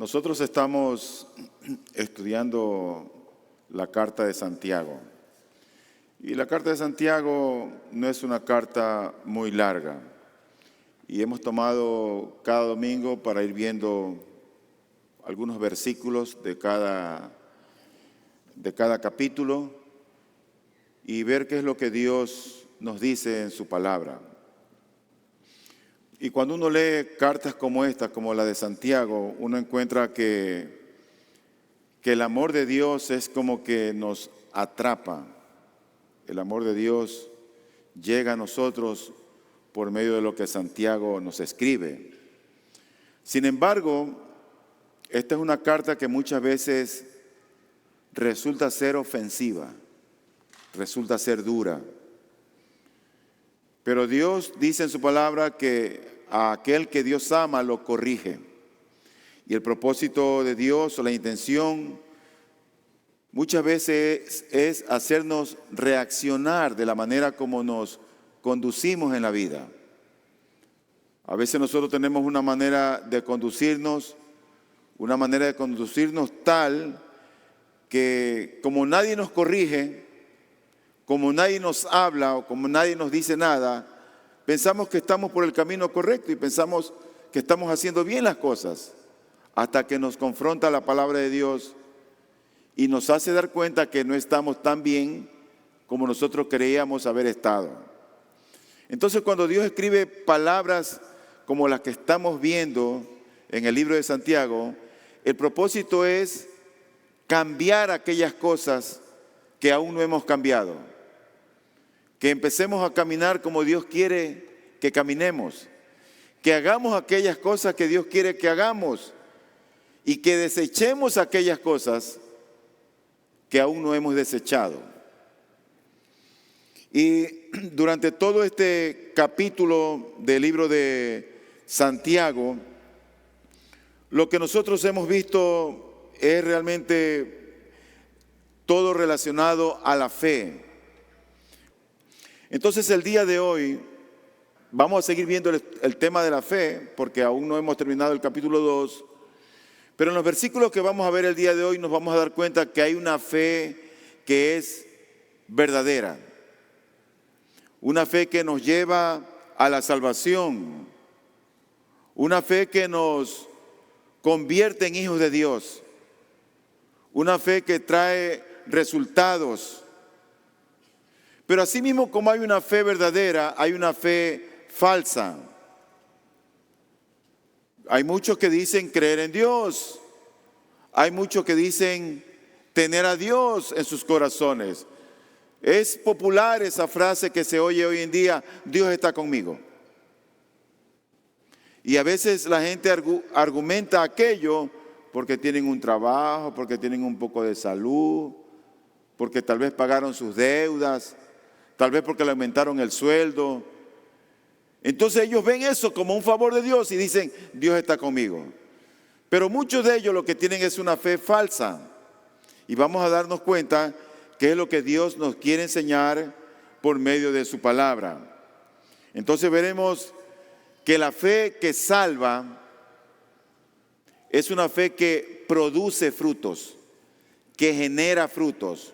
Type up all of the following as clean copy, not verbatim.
Nosotros estamos estudiando la carta de Santiago. Y la carta de Santiago no es una carta muy larga. Y hemos tomado cada domingo para ir viendo algunos versículos de cada capítulo y ver qué es lo que Dios nos dice en su palabra. Y cuando uno lee cartas como esta, como la de Santiago, uno encuentra que el amor de Dios es como que nos atrapa. El amor de Dios llega a nosotros por medio de lo que Santiago nos escribe. Sin embargo, esta es una carta que muchas veces resulta ser ofensiva, resulta ser dura. Pero Dios dice en su palabra que a aquel que Dios ama lo corrige. Y el propósito de Dios o la intención muchas veces es hacernos reaccionar de la manera como nos conducimos en la vida. A veces nosotros tenemos una manera de conducirnos tal que como nadie nos corrige, como nadie nos habla o como nadie nos dice nada, pensamos que estamos por el camino correcto y pensamos que estamos haciendo bien las cosas, hasta que nos confronta la palabra de Dios y nos hace dar cuenta que no estamos tan bien como nosotros creíamos haber estado. Entonces, cuando Dios escribe palabras como las que estamos viendo en el libro de Santiago, el propósito es cambiar aquellas cosas que aún no hemos cambiado. Que empecemos a caminar como Dios quiere que caminemos. Que hagamos aquellas cosas que Dios quiere que hagamos. Y que desechemos aquellas cosas que aún no hemos desechado. Y durante todo este capítulo del libro de Santiago, lo que nosotros hemos visto es realmente todo relacionado a la fe. Entonces el día de hoy vamos a seguir viendo el tema de la fe, porque aún no hemos terminado el capítulo 2, pero en los versículos que vamos a ver el día de hoy nos vamos a dar cuenta que hay una fe que es verdadera, una fe que nos lleva a la salvación, una fe que nos convierte en hijos de Dios, una fe que trae resultados. Pero asimismo, como hay una fe verdadera, hay una fe falsa. Hay muchos que dicen creer en Dios. Hay muchos que dicen tener a Dios en sus corazones. Es popular esa frase que se oye hoy en día: Dios está conmigo. Y a veces la gente argumenta aquello porque tienen un trabajo, porque tienen un poco de salud, porque tal vez pagaron sus deudas, tal vez porque le aumentaron el sueldo. Entonces ellos ven eso como un favor de Dios y dicen: Dios está conmigo. Pero muchos de ellos lo que tienen es una fe falsa. Y vamos a darnos cuenta qué es lo que Dios nos quiere enseñar por medio de su palabra. Entonces veremos que la fe que salva es una fe que produce frutos, que genera frutos.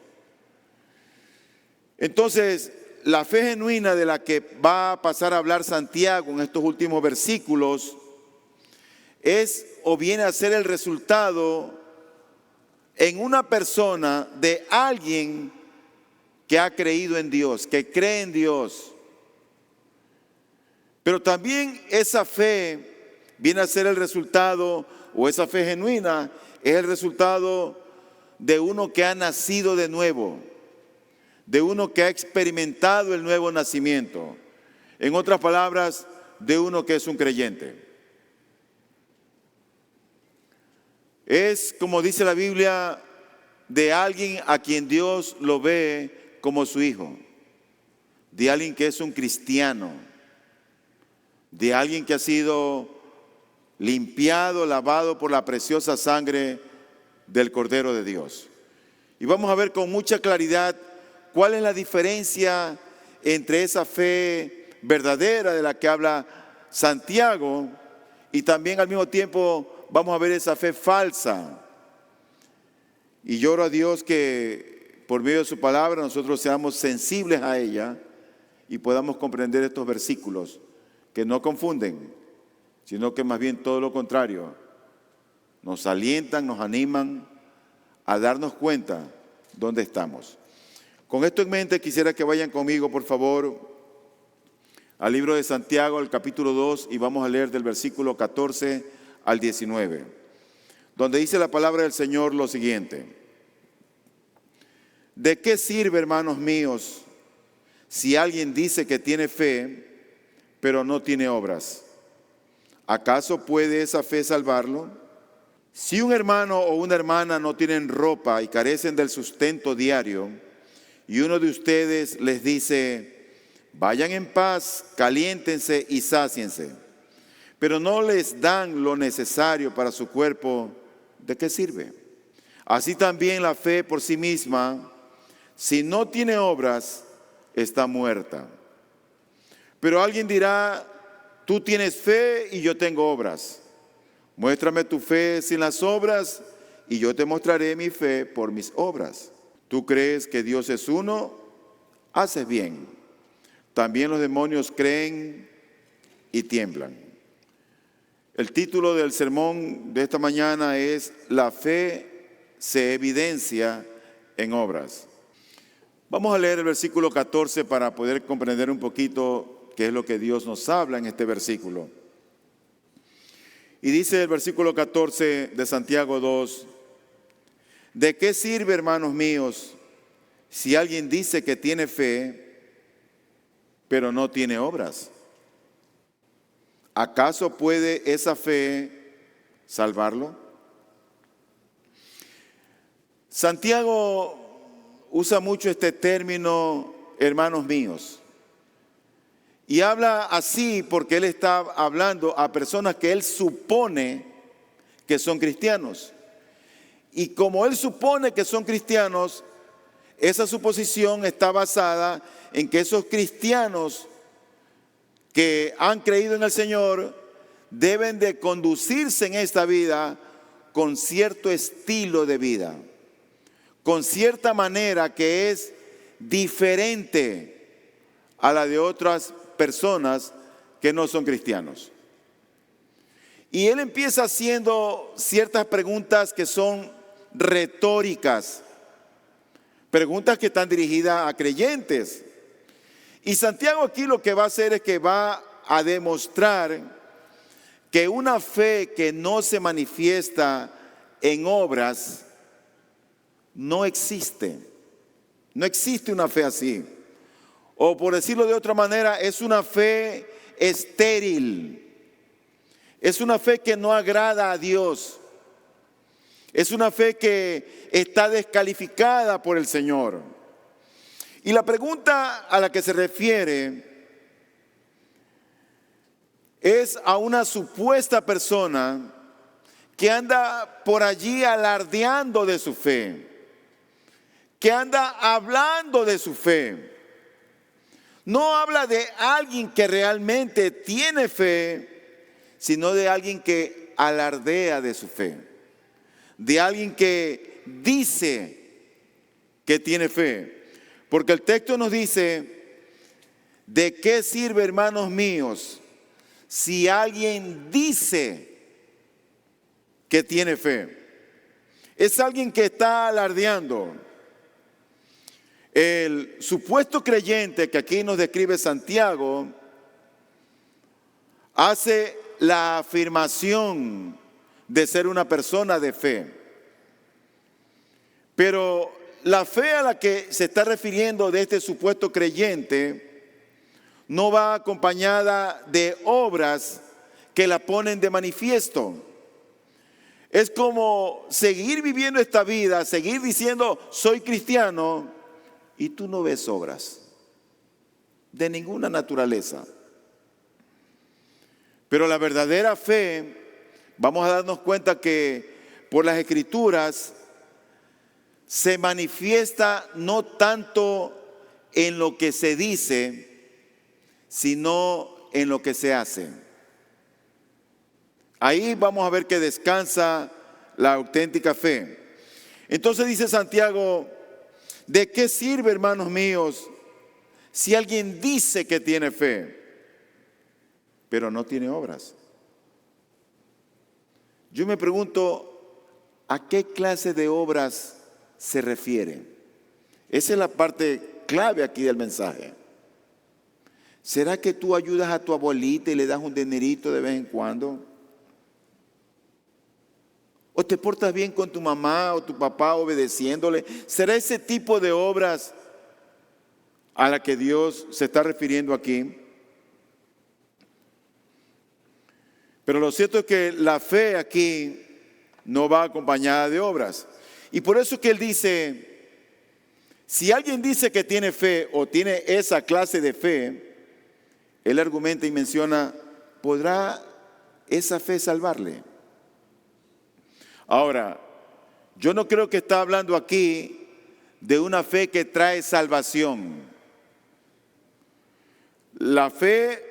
Entonces, la fe genuina de la que va a pasar a hablar Santiago en estos últimos versículos es o viene a ser el resultado en una persona de alguien que ha creído en Dios, que cree en Dios. Pero también esa fe viene a ser el resultado, o esa fe genuina es el resultado de uno que ha nacido de nuevo, de uno que ha experimentado el nuevo nacimiento. En otras palabras, de uno que es un creyente. Es, como dice la Biblia, de alguien a quien Dios lo ve como su hijo, de alguien que es un cristiano, de alguien que ha sido limpiado, lavado por la preciosa sangre del Cordero de Dios. Y vamos a ver con mucha claridad cuál es la diferencia entre esa fe verdadera de la que habla Santiago y también al mismo tiempo vamos a ver esa fe falsa. Y yo oro a Dios que por medio de su palabra nosotros seamos sensibles a ella y podamos comprender estos versículos que no confunden, sino que más bien todo lo contrario, nos alientan, nos animan a darnos cuenta dónde estamos. Con esto en mente quisiera que vayan conmigo, por favor, al libro de Santiago, al capítulo 2, y vamos a leer del versículo 14 al 19, donde dice la palabra del Señor lo siguiente: ¿de qué sirve, hermanos míos, si alguien dice que tiene fe, pero no tiene obras? ¿Acaso puede esa fe salvarlo? Si un hermano o una hermana no tienen ropa y carecen del sustento diario, y uno de ustedes les dice: vayan en paz, caliéntense y sáciense, pero no les dan lo necesario para su cuerpo, ¿de qué sirve? Así también la fe por sí misma, si no tiene obras, está muerta. Pero alguien dirá: tú tienes fe y yo tengo obras. Muéstrame tu fe sin las obras y yo te mostraré mi fe por mis obras. ¿Tú crees que Dios es uno? Haces bien. También los demonios creen y tiemblan. El título del sermón de esta mañana es: la fe se evidencia en obras. Vamos a leer el versículo 14 para poder comprender un poquito qué es lo que Dios nos habla en este versículo. Y dice el versículo 14 de Santiago 2: ¿de qué sirve, hermanos míos, si alguien dice que tiene fe, pero no tiene obras? ¿Acaso puede esa fe salvarlo? Santiago usa mucho este término, hermanos míos. Y habla así porque él está hablando a personas que él supone que son cristianos. Y como él supone que son cristianos, esa suposición está basada en que esos cristianos que han creído en el Señor deben de conducirse en esta vida con cierto estilo de vida, con cierta manera que es diferente a la de otras personas que no son cristianos. Y él empieza haciendo ciertas preguntas que son retóricas, preguntas que están dirigidas a creyentes. Y Santiago aquí lo que va a hacer es que va a demostrar que una fe que no se manifiesta en obras no existe. No existe una fe así. O por decirlo de otra manera, es una fe estéril. Es una fe que no agrada a Dios. Es una fe que está descalificada por el Señor. Y la pregunta a la que se refiere es a una supuesta persona que anda por allí alardeando de su fe, que anda hablando de su fe. No habla de alguien que realmente tiene fe, sino de alguien que alardea de su fe, de alguien que dice que tiene fe. Porque el texto nos dice: ¿de qué sirve, hermanos míos, si alguien dice que tiene fe? Es alguien que está alardeando. El supuesto creyente que aquí nos describe Santiago hace la afirmación de ser una persona de fe. Pero la fe a la que se está refiriendo de este supuesto creyente no va acompañada de obras que la ponen de manifiesto. Es como seguir viviendo esta vida, seguir diciendo soy cristiano y tú no ves obras de ninguna naturaleza. Pero la verdadera fe, vamos a darnos cuenta que por las Escrituras se manifiesta no tanto en lo que se dice, sino en lo que se hace. Ahí vamos a ver que descansa la auténtica fe. Entonces dice Santiago, ¿de qué sirve, hermanos míos, si alguien dice que tiene fe, pero no tiene obras? Yo me pregunto, ¿a qué clase de obras se refiere? Esa es la parte clave aquí del mensaje. ¿Será que tú ayudas a tu abuelita y le das un dinerito de vez en cuando? ¿O te portas bien con tu mamá o tu papá obedeciéndole? ¿Será ese tipo de obras a la que Dios se está refiriendo aquí? Pero lo cierto es que la fe aquí no va acompañada de obras. Y por eso es que él dice, si alguien dice que tiene fe o tiene esa clase de fe, él argumenta y menciona, ¿podrá esa fe salvarle? Ahora, yo no creo que está hablando aquí de una fe que trae salvación. La fe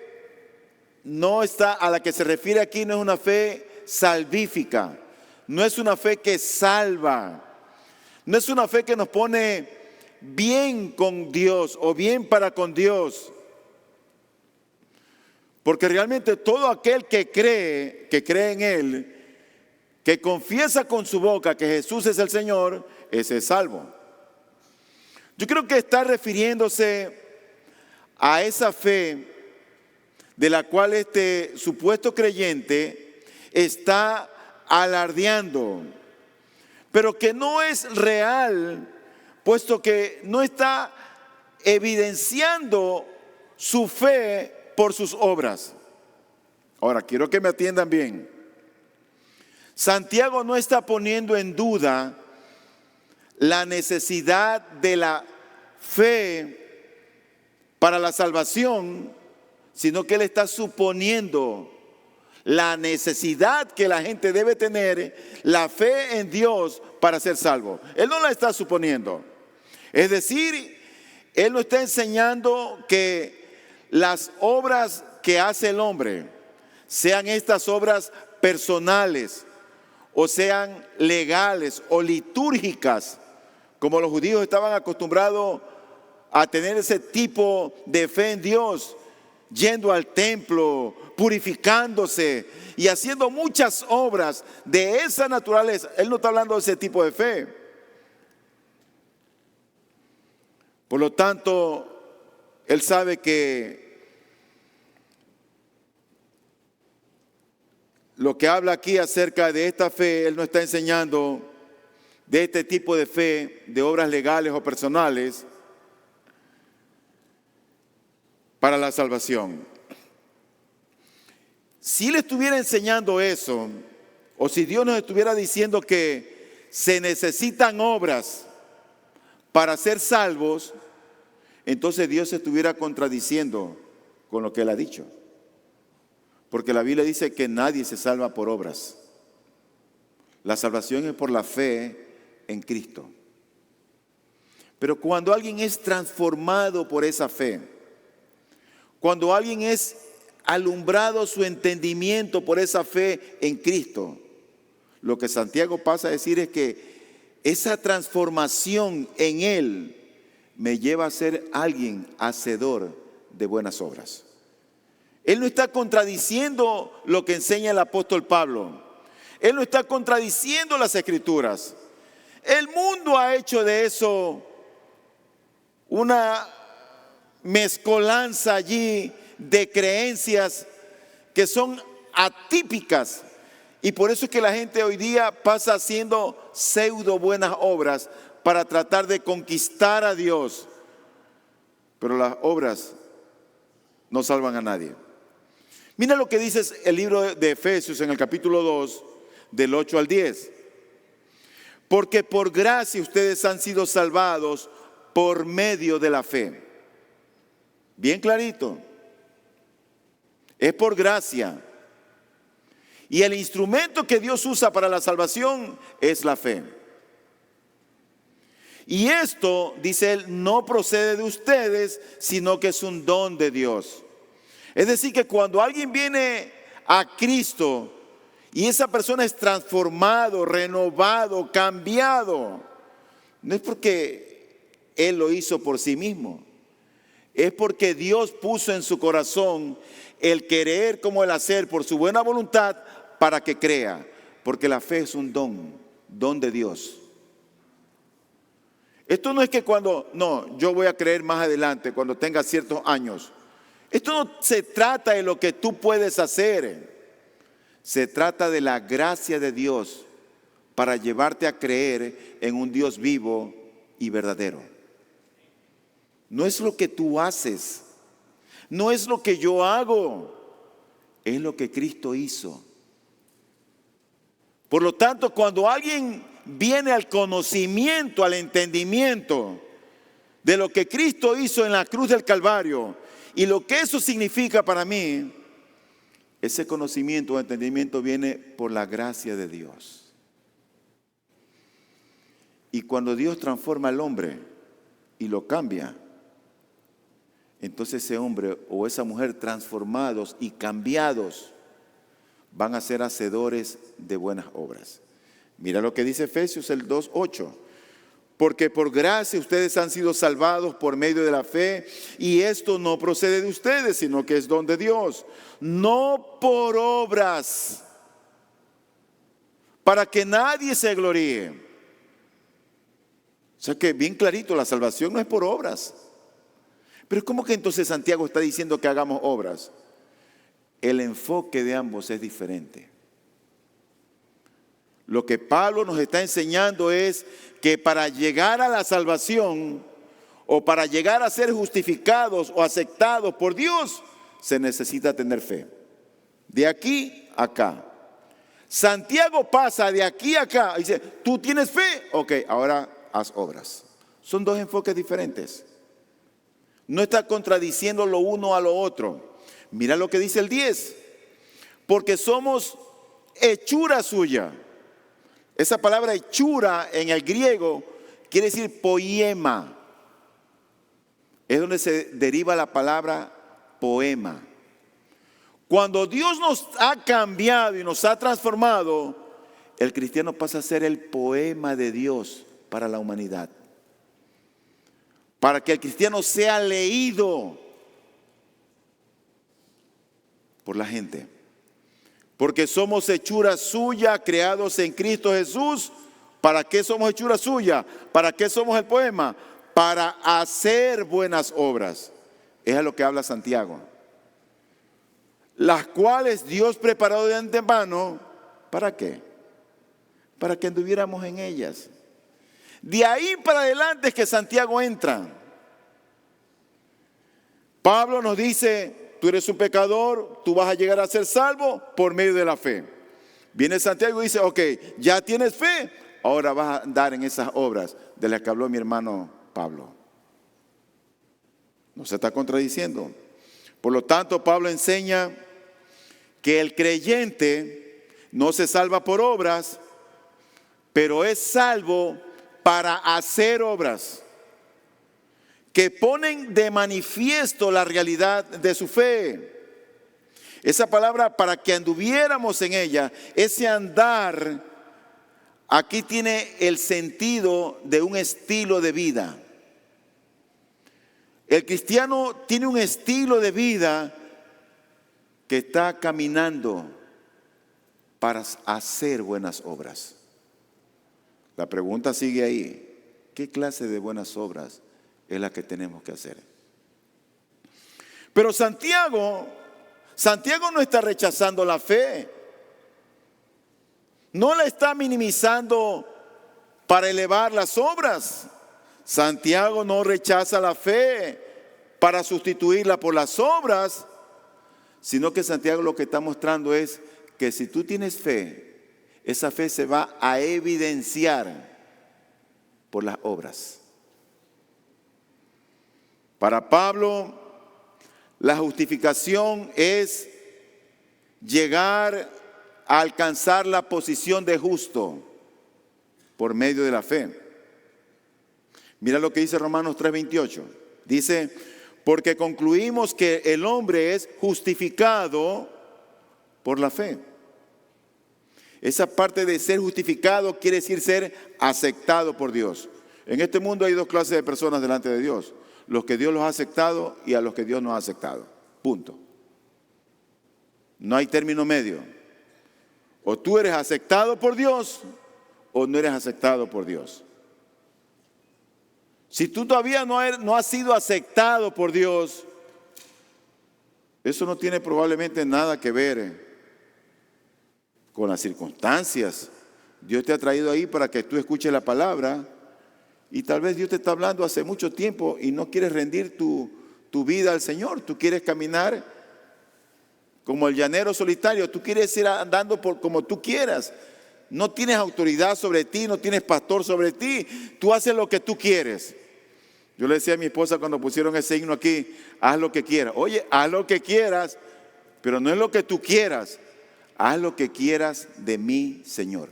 no está, a la que se refiere aquí, no es una fe salvífica, no es una fe que salva, no es una fe que nos pone bien con Dios o bien para con Dios. Porque realmente todo aquel que cree en Él, que confiesa con su boca que Jesús es el Señor, ese es salvo. Yo creo que está refiriéndose a esa fe de la cual este supuesto creyente está alardeando, pero que no es real, puesto que no está evidenciando su fe por sus obras. Ahora, quiero que me atiendan bien. Santiago no está poniendo en duda la necesidad de la fe para la salvación, sino que él está suponiendo la necesidad que la gente debe tener, la fe en Dios para ser salvo. Él no la está suponiendo. Es decir, él no está enseñando que las obras que hace el hombre, sean estas obras personales, o sean legales o litúrgicas, como los judíos estaban acostumbrados a tener ese tipo de fe en Dios, yendo al templo, purificándose y haciendo muchas obras de esa naturaleza. Él no está hablando de ese tipo de fe. Por lo tanto, él sabe que lo que habla aquí acerca de esta fe, él no está enseñando de este tipo de fe, de obras legales o personales para la salvación. Si le estuviera enseñando eso, o si Dios nos estuviera diciendo que se necesitan obras para ser salvos, entonces Dios se estuviera contradiciendo con lo que él ha dicho. Porque la Biblia dice que nadie se salva por obras. La salvación es por la fe en Cristo. Pero cuando alguien es transformado por esa fe, cuando alguien es alumbrado su entendimiento por esa fe en Cristo, lo que Santiago pasa a decir es que esa transformación en él me lleva a ser alguien hacedor de buenas obras. Él no está contradiciendo lo que enseña el apóstol Pablo. Él no está contradiciendo las Escrituras. El mundo ha hecho de eso una mezcolanza allí de creencias que son atípicas. Y por eso es que la gente hoy día pasa haciendo pseudo buenas obras para tratar de conquistar a Dios. Pero las obras no salvan a nadie. Mira lo que dice el libro de Efesios en el capítulo 2, del 8 al 10. Porque por gracia ustedes han sido salvados por medio de la fe. Bien clarito. Es por gracia. Y el instrumento que Dios usa para la salvación es la fe. Y esto, dice él, no procede de ustedes, sino que es un don de Dios. Es decir, que cuando alguien viene a Cristo Y esa persona es transformado, renovado, cambiado. No es porque él lo hizo por sí mismo. Es porque Dios puso en su corazón el querer como el hacer por su buena voluntad para que crea. Porque la fe es un don de Dios. Esto no es que yo voy a creer más adelante, cuando tenga ciertos años. Esto no se trata de lo que tú puedes hacer. Se trata de la gracia de Dios para llevarte a creer en un Dios vivo y verdadero. No es lo que tú haces, no es lo que yo hago, es lo que Cristo hizo. Por lo tanto, cuando alguien viene al conocimiento, al entendimiento de lo que Cristo hizo en la cruz del Calvario y lo que eso significa para mí, ese conocimiento o entendimiento viene por la gracia de Dios. Y cuando Dios transforma al hombre y lo cambia, entonces ese hombre o esa mujer transformados y cambiados van a ser hacedores de buenas obras. Mira lo que dice Efesios el 2:8. Porque por gracia ustedes han sido salvados por medio de la fe, y esto no procede de ustedes, sino que es don de Dios, no por obras, para que nadie se gloríe. O sea que bien clarito, la salvación no es por obras. Pero ¿cómo que entonces Santiago está diciendo que hagamos obras? El enfoque de ambos es diferente. Lo que Pablo nos está enseñando es que para llegar a la salvación o para llegar a ser justificados o aceptados por Dios, se necesita tener fe. De aquí a acá. Santiago pasa de aquí a acá y dice, ¿tú tienes fe? Ok, ahora haz obras. Son dos enfoques diferentes. No está contradiciendo lo uno a lo otro. Mira lo que dice el 10. Porque somos hechura suya. Esa palabra hechura en el griego quiere decir poema. Es donde se deriva la palabra poema. Cuando Dios nos ha cambiado y nos ha transformado, el cristiano pasa a ser el poema de Dios para la humanidad. Para que el cristiano sea leído por la gente. Porque somos hechura suya, creados en Cristo Jesús. ¿Para qué somos hechura suya? ¿Para qué somos el poema? Para hacer buenas obras. Es a lo que habla Santiago. Las cuales Dios preparó de antemano. ¿Para qué? Para que anduviéramos en ellas. De ahí para adelante es que Santiago entra. Pablo nos dice, tú eres un pecador, tú vas a llegar a ser salvo por medio de la fe. Viene Santiago y dice, ok, ya tienes fe, ahora vas a andar en esas obras de las que habló mi hermano Pablo. No se está contradiciendo. Por lo tanto, Pablo enseña que el creyente no se salva por obras, pero es salvo para hacer obras que ponen de manifiesto la realidad de su fe. Esa palabra, para que anduviéramos en ella, ese andar, aquí tiene el sentido de un estilo de vida. El cristiano tiene un estilo de vida que está caminando para hacer buenas obras. La pregunta sigue ahí. ¿Qué clase de buenas obras es la que tenemos que hacer? Pero Santiago no está rechazando la fe. No la está minimizando para elevar las obras. Santiago no rechaza la fe para sustituirla por las obras, sino que Santiago lo que está mostrando es que si tú tienes fe, esa fe se va a evidenciar por las obras. Para Pablo, la justificación es llegar a alcanzar la posición de justo por medio de la fe. Mira lo que dice Romanos 3:28. Dice, porque concluimos que el hombre es justificado por la fe. Esa parte de ser justificado quiere decir ser aceptado por Dios. En este mundo hay dos clases de personas delante de Dios: los que Dios los ha aceptado y a los que Dios no ha aceptado. Punto. No hay término medio. O tú eres aceptado por Dios o no eres aceptado por Dios. Si tú todavía no has sido aceptado por Dios, eso no tiene probablemente nada que ver con las circunstancias. Dios te ha traído ahí para que tú escuches la palabra, y tal vez Dios te está hablando hace mucho tiempo y no quieres rendir tu vida al Señor. Tú quieres caminar como el llanero solitario, tú quieres ir andando como tú quieras. No tienes autoridad sobre ti, no tienes pastor sobre ti, tú haces lo que tú quieres. Yo le decía a mi esposa cuando pusieron ese himno aquí: haz lo que quieras. Oye, haz lo que quieras, pero no es lo que tú quieras. Haz lo que quieras de mí, Señor.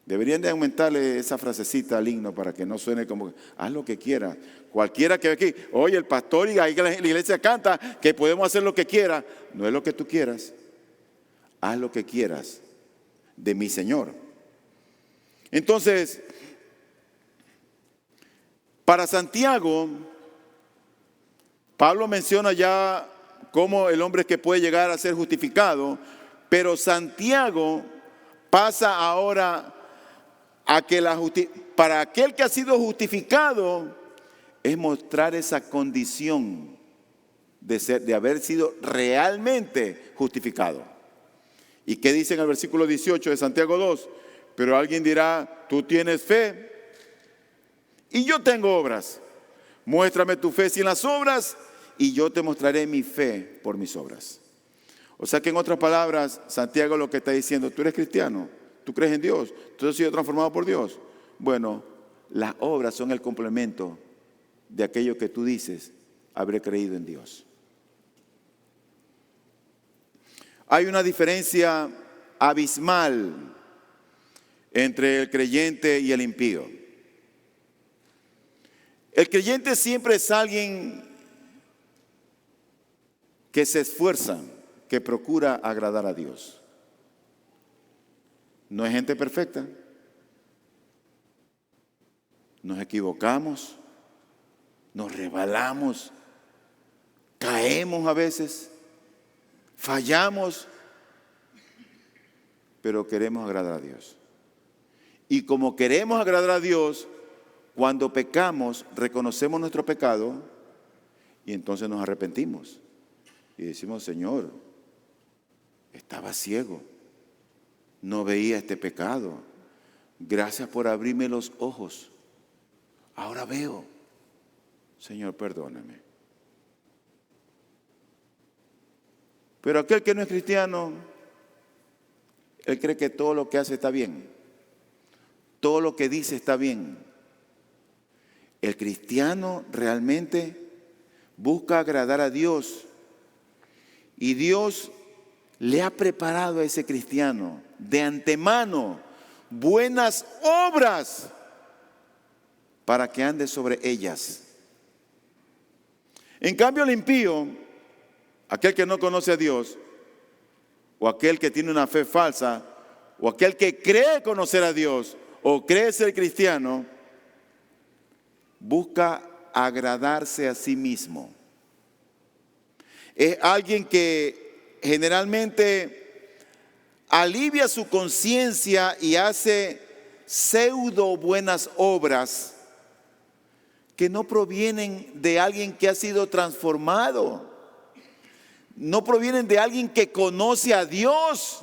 Deberían de aumentarle esa frasecita al himno para que no suene como haz lo que quieras. Cualquiera que ve aquí, oye, el pastor y ahí la iglesia canta que podemos hacer lo que quiera. No es lo que tú quieras. Haz lo que quieras de mi Señor. Entonces, para Santiago, Pablo menciona ya cómo el hombre que puede llegar a ser justificado, pero Santiago pasa ahora a que para aquel que ha sido justificado es mostrar esa condición de haber sido realmente justificado. ¿Y qué dice en el versículo 18 de Santiago 2? Pero alguien dirá: tú tienes fe y yo tengo obras. Muéstrame tu fe sin las obras y yo te mostraré mi fe por mis obras. O sea que, en otras palabras, Santiago lo que está diciendo: tú eres cristiano, tú crees en Dios, tú has sido transformado por Dios. Bueno, las obras son el complemento de aquello que tú dices: habré creído en Dios. Hay una diferencia abismal entre el creyente y el impío. El creyente siempre es alguien que se esfuerza, que procura agradar a Dios. No es gente perfecta. Nos equivocamos, nos resbalamos, caemos a veces, fallamos, pero queremos agradar a Dios. Y como queremos agradar a Dios, cuando pecamos, reconocemos nuestro pecado y entonces nos arrepentimos. Y decimos: Señor, estaba ciego, no veía este pecado. Gracias por abrirme los ojos. Ahora veo. Señor, perdóname. Pero aquel que no es cristiano, él cree que todo lo que hace está bien. Todo lo que dice está bien. El cristiano realmente busca agradar a Dios. Y Dios le ha preparado a ese cristiano de antemano buenas obras para que ande sobre ellas. En cambio, el impío, aquel que no conoce a Dios, o aquel que tiene una fe falsa, o aquel que cree conocer a Dios, o cree ser cristiano, busca agradarse a sí mismo. Es alguien que generalmente alivia su conciencia y hace pseudo buenas obras que no provienen de alguien que ha sido transformado, no provienen de alguien que conoce a Dios,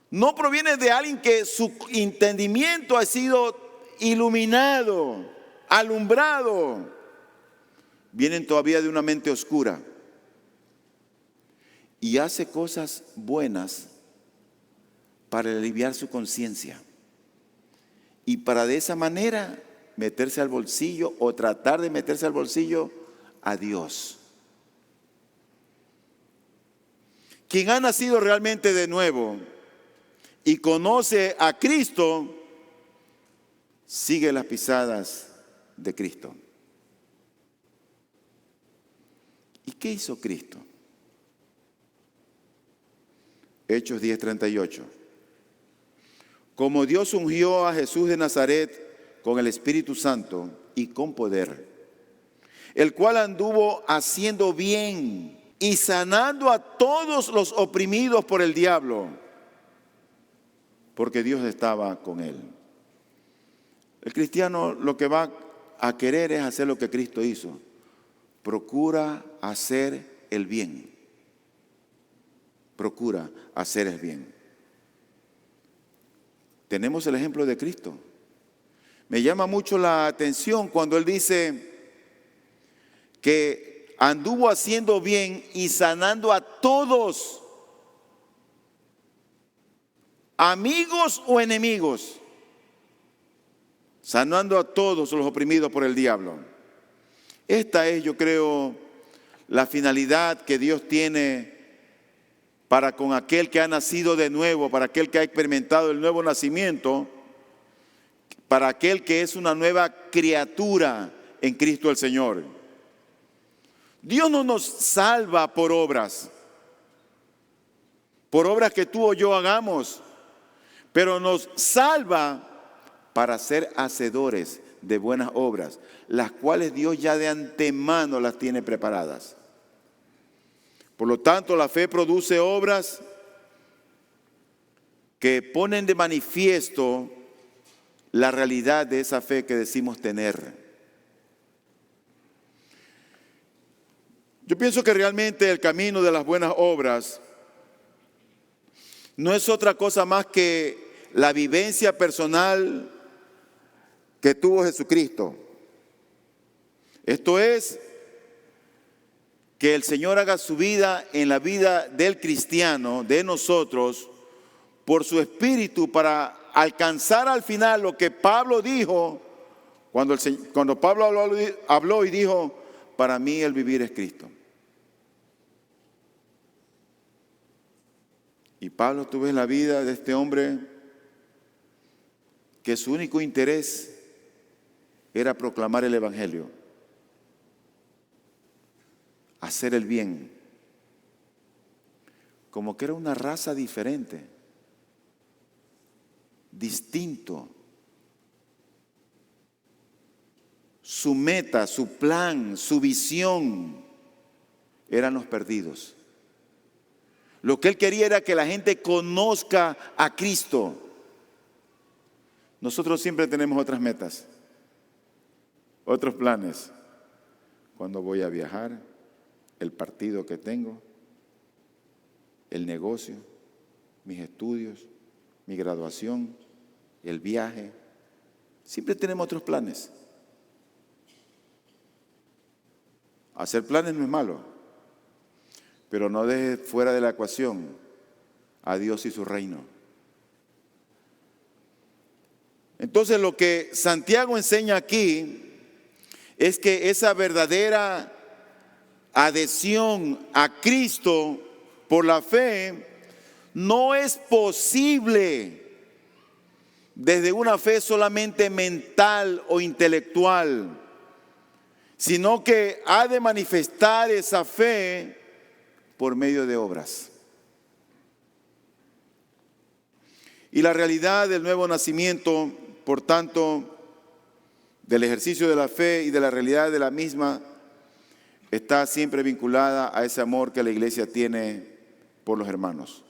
no provienen de alguien que su entendimiento ha sido iluminado, alumbrado. Vienen todavía de una mente oscura y hace cosas buenas para aliviar su conciencia y para de esa manera meterse al bolsillo o tratar de meterse al bolsillo a Dios. Quien ha nacido realmente de nuevo y conoce a Cristo, sigue las pisadas de Cristo. ¿Y qué hizo Cristo? Hechos 10:38. Como Dios ungió a Jesús de Nazaret con el Espíritu Santo y con poder, el cual anduvo haciendo bien y sanando a todos los oprimidos por el diablo, porque Dios estaba con él. El cristiano lo que va a querer es hacer lo que Cristo hizo. Procura hacer el bien. Procura hacer el bien. Tenemos el ejemplo de Cristo. Me llama mucho la atención cuando Él dice que anduvo haciendo bien y sanando a todos, amigos o enemigos, sanando a todos los oprimidos por el diablo. Esta es, yo creo, la finalidad que Dios tiene para con aquel que ha nacido de nuevo, para aquel que ha experimentado el nuevo nacimiento, para aquel que es una nueva criatura en Cristo el Señor. Dios no nos salva por obras que tú o yo hagamos, pero nos salva para ser hacedores de buenas obras, las cuales Dios ya de antemano las tiene preparadas. Por lo tanto, la fe produce obras que ponen de manifiesto la realidad de esa fe que decimos tener. Yo pienso que realmente el camino de las buenas obras no es otra cosa más que la vivencia personal que tuvo Jesucristo. Esto es, que el Señor haga su vida en la vida del cristiano, de nosotros, por su Espíritu, para alcanzar al final lo que Pablo dijo, cuando Pablo habló y dijo, para mí el vivir es Cristo. Y Pablo, tú ves la vida de este hombre que su único interés era proclamar el Evangelio, hacer el bien, como que era una raza diferente, distinto. Su meta, su plan, su visión eran los perdidos. Lo que él quería era que la gente conozca a Cristo. Nosotros siempre tenemos otras metas, otros planes. Cuando voy a viajar, el partido que tengo, el negocio, mis estudios, mi graduación, el viaje. Siempre tenemos otros planes. Hacer planes no es malo, pero no dejes fuera de la ecuación a Dios y su reino. Entonces, lo que Santiago enseña aquí es que esa verdadera adhesión a Cristo por la fe no es posible desde una fe solamente mental o intelectual, sino que ha de manifestar esa fe por medio de obras. Y la realidad del nuevo nacimiento, por tanto, del ejercicio de la fe y de la realidad de la misma, está siempre vinculada a ese amor que la iglesia tiene por los hermanos.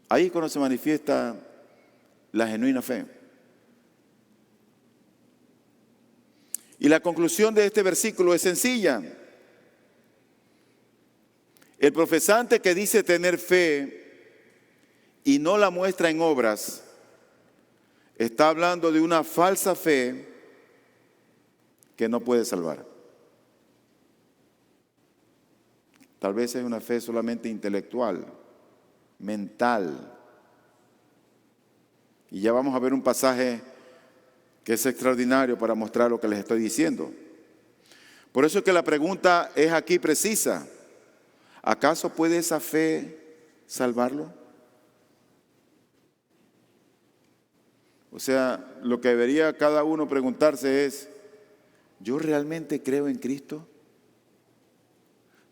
Ahí es cuando se manifiesta la genuina fe. Y la conclusión de este versículo es sencilla. El profesante que dice tener fe y no la muestra en obras, está hablando de una falsa fe que no puede salvar. Tal vez es una fe solamente intelectual, mental. Y ya vamos a ver un pasaje que es extraordinario para mostrar lo que les estoy diciendo. Por eso es que la pregunta es aquí precisa. ¿Acaso puede esa fe salvarlo? O sea, lo que debería cada uno preguntarse es, ¿yo realmente creo en Cristo?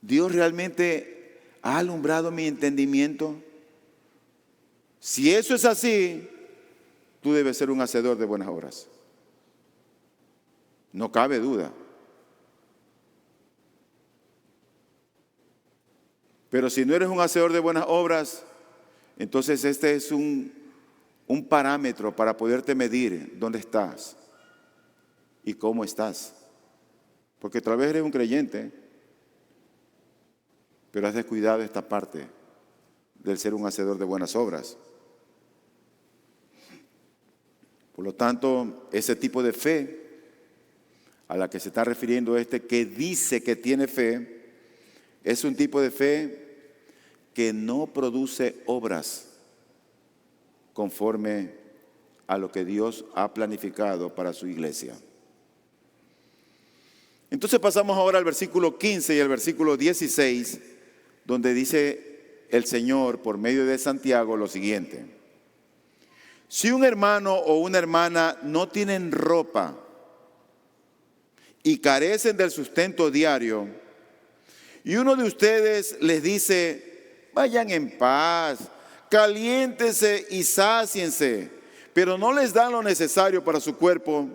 ¿Dios realmente ha alumbrado mi entendimiento? Si eso es así, tú debes ser un hacedor de buenas obras. No cabe duda. Pero si no eres un hacedor de buenas obras, entonces este es un parámetro para poderte medir dónde estás y cómo estás. Porque tal vez eres un creyente, pero has descuidado esta parte del ser un hacedor de buenas obras. Por lo tanto, ese tipo de fe a la que se está refiriendo que dice que tiene fe, es un tipo de fe que no produce obras conforme a lo que Dios ha planificado para su iglesia. Entonces pasamos ahora al versículo 15 y al versículo 16, donde dice el Señor por medio de Santiago lo siguiente: si un hermano o una hermana no tienen ropa y carecen del sustento diario, y uno de ustedes les dice: vayan en paz, caliéntense y sáciense, pero no les dan lo necesario para su cuerpo,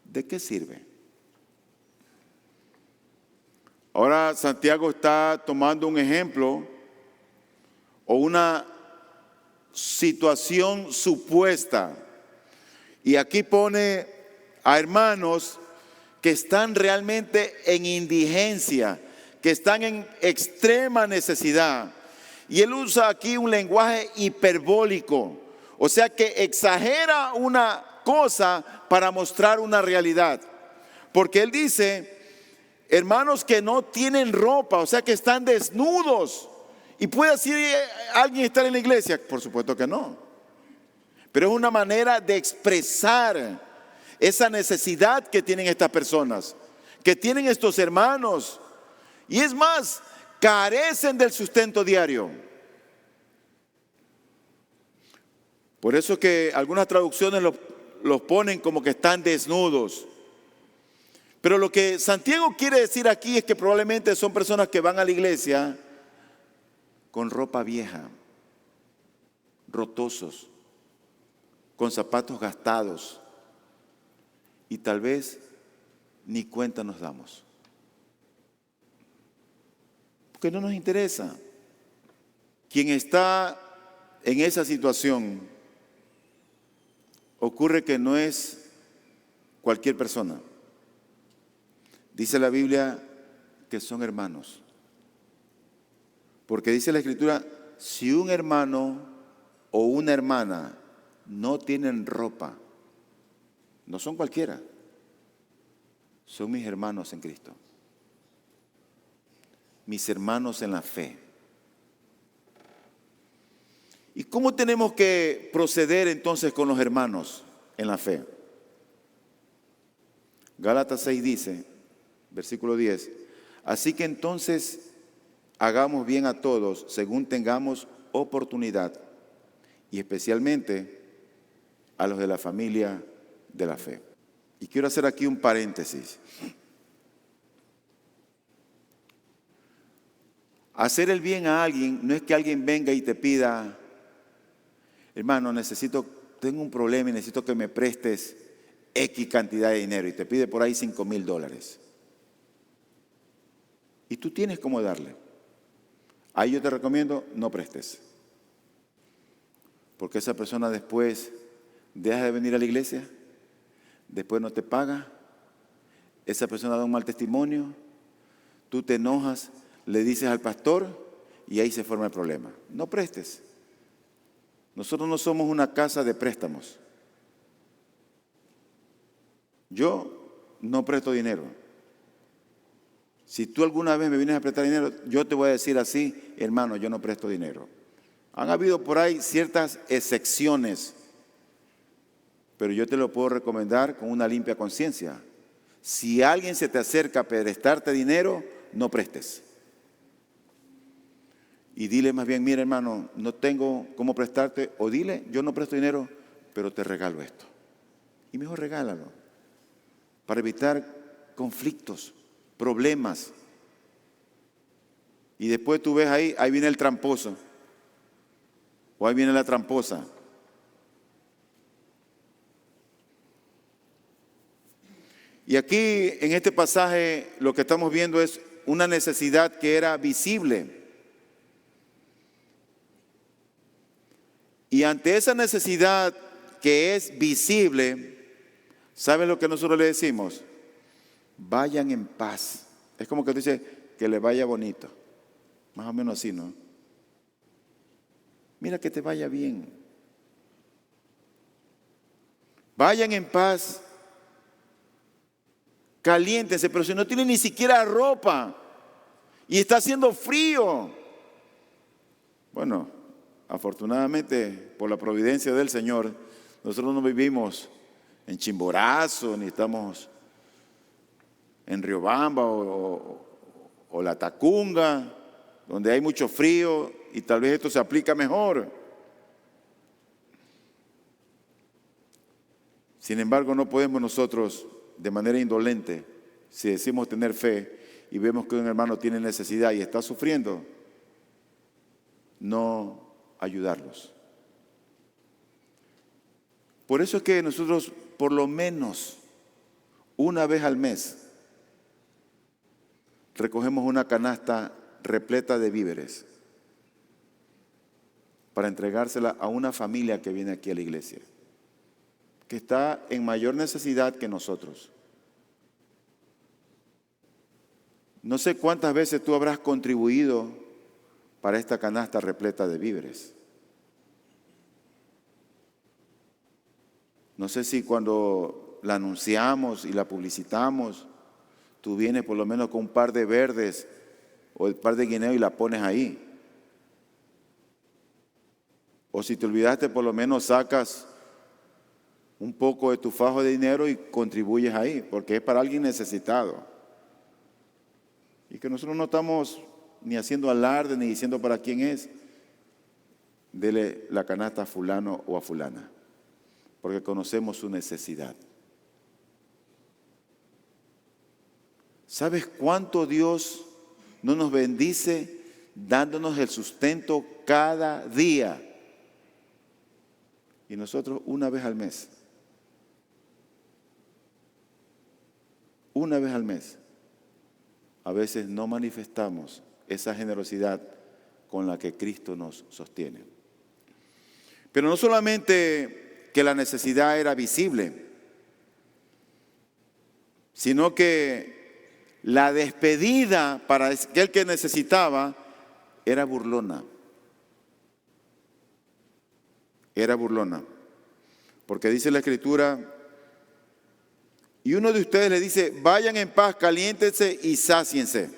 ¿de qué sirve? Ahora Santiago está tomando un ejemplo o una situación supuesta, y aquí pone a hermanos que están realmente en indigencia, que están en extrema necesidad. Y él usa aquí un lenguaje hiperbólico, o sea que exagera una cosa para mostrar una realidad. Porque él dice, hermanos que no tienen ropa, o sea que están desnudos. ¿Y puede así alguien estar en la iglesia? Por supuesto que no. Pero es una manera de expresar esa necesidad que tienen estas personas, que tienen estos hermanos. Y es más, carecen del sustento diario. Por eso que algunas traducciones los ponen como que están desnudos. Pero lo que Santiago quiere decir aquí es que probablemente son personas que van a la iglesia con ropa vieja, rotosos, con zapatos gastados, y tal vez ni cuenta nos damos. Porque no nos interesa. Quien está en esa situación, ocurre que no es cualquier persona. Dice la Biblia que son hermanos. Porque dice la Escritura, si un hermano o una hermana no tienen ropa, no son cualquiera, son mis hermanos en Cristo, mis hermanos en la fe. ¿Y cómo tenemos que proceder entonces con los hermanos en la fe? Gálatas 6 dice, versículo 10, así que entonces hagamos bien a todos según tengamos oportunidad, y especialmente a los de la familia de la fe. Y quiero hacer aquí un paréntesis. Hacer el bien a alguien no es que alguien venga y te pida, hermano, tengo un problema y necesito que me prestes X cantidad de dinero, y te pide por ahí $5,000. Y tú tienes cómo darle. Ahí yo te recomiendo, no prestes. Porque esa persona después deja de venir a la iglesia, después no te paga, esa persona da un mal testimonio, tú te enojas, le dices al pastor y ahí se forma el problema. No prestes. Nosotros no somos una casa de préstamos. Yo no presto dinero. Si tú alguna vez me vienes a prestar dinero, yo te voy a decir así, hermano, yo no presto dinero. Han habido por ahí ciertas excepciones, pero yo te lo puedo recomendar con una limpia conciencia. Si alguien se te acerca a prestarte dinero, no prestes. Y dile más bien, mira hermano, no tengo cómo prestarte, o dile, yo no presto dinero, pero te regalo esto. Y mejor regálalo, para evitar conflictos, problemas. Y después tú ves ahí viene el tramposo. O ahí viene la tramposa. Y aquí en este pasaje lo que estamos viendo es una necesidad que era visible. Y ante esa necesidad que es visible, ¿saben lo que nosotros le decimos? Vayan en paz. Es como que dice que le vaya bonito. Más o menos así, ¿no? Mira que te vaya bien. Vayan en paz. Caliéntense, pero si no tienen ni siquiera ropa y está haciendo frío. Bueno, afortunadamente, por la providencia del Señor, nosotros no vivimos en Chimborazo, ni estamos en Riobamba o La Tacunga, donde hay mucho frío y tal vez esto se aplica mejor. Sin embargo, no podemos nosotros, de manera indolente, si decimos tener fe y vemos que un hermano tiene necesidad y está sufriendo, no ayudarlos. Por eso es que nosotros, por lo menos una vez al mes, recogemos una canasta repleta de víveres para entregársela a una familia que viene aquí a la iglesia, que está en mayor necesidad que nosotros. No sé cuántas veces tú habrás contribuido para esta canasta repleta de víveres. No sé si cuando la anunciamos y la publicitamos, tú vienes por lo menos con un par de verdes o un par de guineos y la pones ahí. O si te olvidaste, por lo menos sacas un poco de tu fajo de dinero y contribuyes ahí, porque es para alguien necesitado. Y que nosotros no estamos ni haciendo alarde, ni diciendo para quién es. Dele la canasta a fulano o a fulana, porque conocemos su necesidad. ¿Sabes cuánto Dios no nos bendice dándonos el sustento cada día? Y nosotros una vez al mes. Una vez al mes. A veces no manifestamos esa generosidad con la que Cristo nos sostiene. Pero no solamente que la necesidad era visible, sino que la despedida para aquel que necesitaba era burlona. Era burlona. Porque dice la Escritura, y uno de ustedes le dice, vayan en paz, caliéntense y sáciense.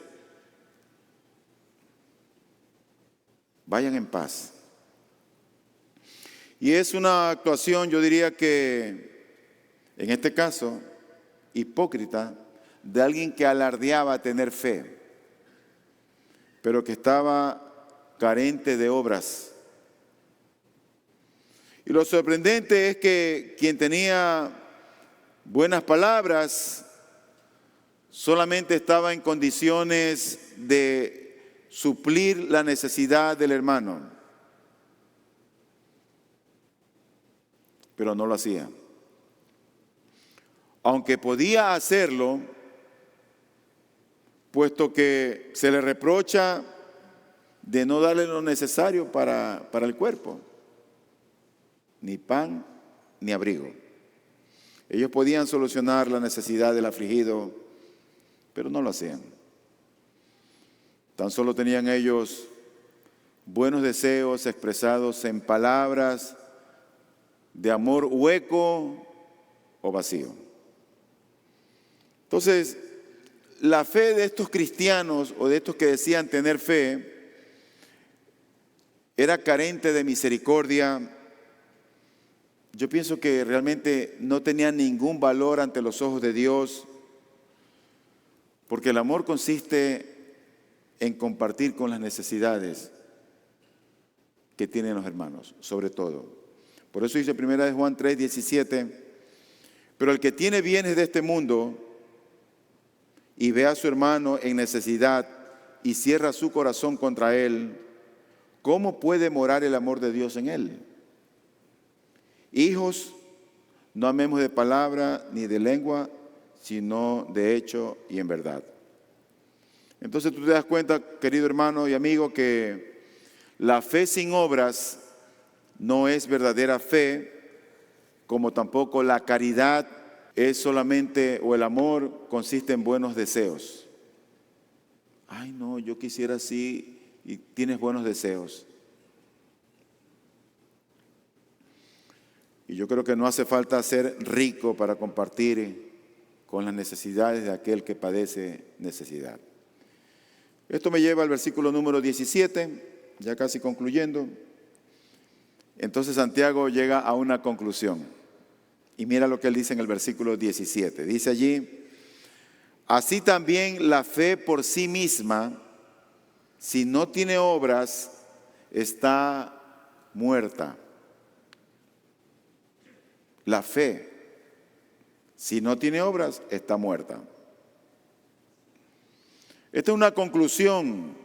Vayan en paz. Y es una actuación, yo diría que, en este caso, hipócrita, de alguien que alardeaba tener fe, pero que estaba carente de obras. Y lo sorprendente es que quien tenía buenas palabras solamente estaba en condiciones de suplir la necesidad del hermano, pero no lo hacía. Aunque podía hacerlo, puesto que se le reprocha de no darle lo necesario para el cuerpo, ni pan ni abrigo. Ellos podían solucionar la necesidad del afligido, pero no lo hacían. Tan solo tenían ellos buenos deseos expresados en palabras de amor hueco o vacío. Entonces, la fe de estos cristianos o de estos que decían tener fe era carente de misericordia. Yo pienso que realmente no tenía ningún valor ante los ojos de Dios, porque el amor consiste en compartir con las necesidades que tienen los hermanos, sobre todo. Por eso dice 1 Juan 3:17, pero el que tiene bienes de este mundo y ve a su hermano en necesidad y cierra su corazón contra él, ¿cómo puede morar el amor de Dios en él? Hijos, no amemos de palabra ni de lengua, sino de hecho y en verdad. Entonces tú te das cuenta, querido hermano y amigo, que la fe sin obras no es verdadera fe, como tampoco la caridad es solamente, o el amor consiste en buenos deseos. Ay, no, yo quisiera así, y tienes buenos deseos. Y yo creo que no hace falta ser rico para compartir con las necesidades de aquel que padece necesidad. Esto me lleva al versículo número 17, ya casi concluyendo. Entonces Santiago llega a una conclusión. Y mira lo que él dice en el versículo 17. Dice allí: así también la fe por sí misma, si no tiene obras, está muerta. La fe, si no tiene obras, está muerta. Esta es una conclusión.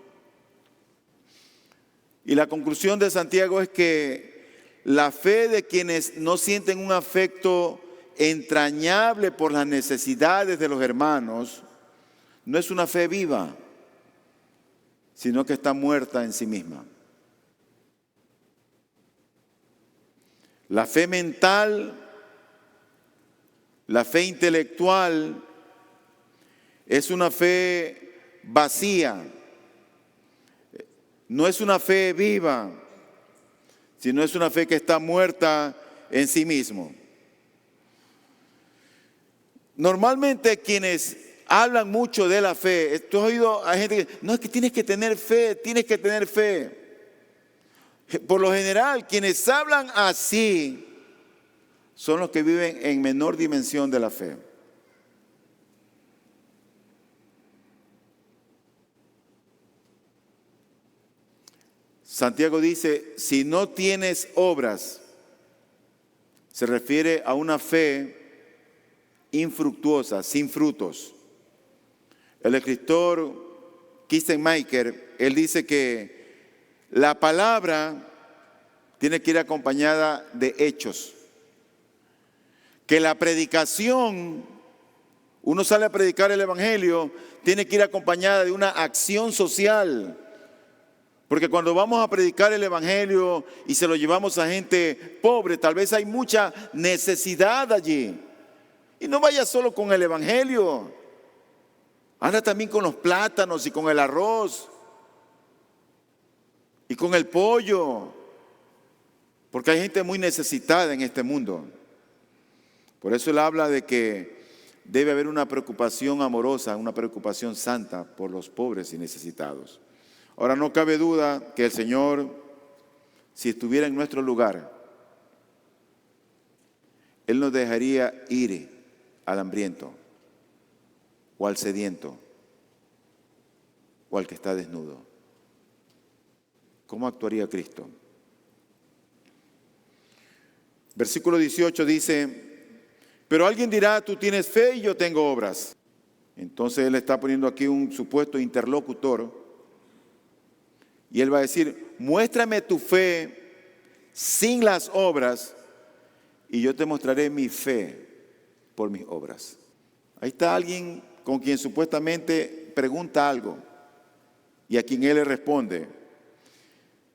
Y la conclusión de Santiago es que la fe de quienes no sienten un afecto entrañable por las necesidades de los hermanos no es una fe viva, sino que está muerta en sí misma. La fe mental, la fe intelectual, es una fe vacía, no es una fe viva, sino es una fe que está muerta en sí mismo. Normalmente quienes hablan mucho de la fe, tú has oído a gente que no, es que tienes que tener fe, tienes que tener fe. Por lo general, quienes hablan así son los que viven en menor dimensión de la fe. Santiago dice, si no tienes obras, se refiere a una fe infructuosa, sin frutos. El escritor Kistemaker, él dice que la palabra tiene que ir acompañada de hechos. Que la predicación, uno sale a predicar el evangelio, tiene que ir acompañada de una acción social. Porque cuando vamos a predicar el evangelio y se lo llevamos a gente pobre, tal vez hay mucha necesidad allí. Y no vaya solo con el evangelio, anda también con los plátanos y con el arroz y con el pollo, porque hay gente muy necesitada en este mundo. Por eso él habla de que debe haber una preocupación amorosa, una preocupación santa por los pobres y necesitados. Ahora, no cabe duda que el Señor, si estuviera en nuestro lugar, Él nos dejaría ir al hambriento, o al sediento, o al que está desnudo. ¿Cómo actuaría Cristo? Versículo 18 dice, pero alguien dirá, tú tienes fe y yo tengo obras. Entonces Él está poniendo aquí un supuesto interlocutor. Y Él va a decir, muéstrame tu fe sin las obras y yo te mostraré mi fe por mis obras. Ahí está alguien con quien supuestamente pregunta algo y a quien Él le responde.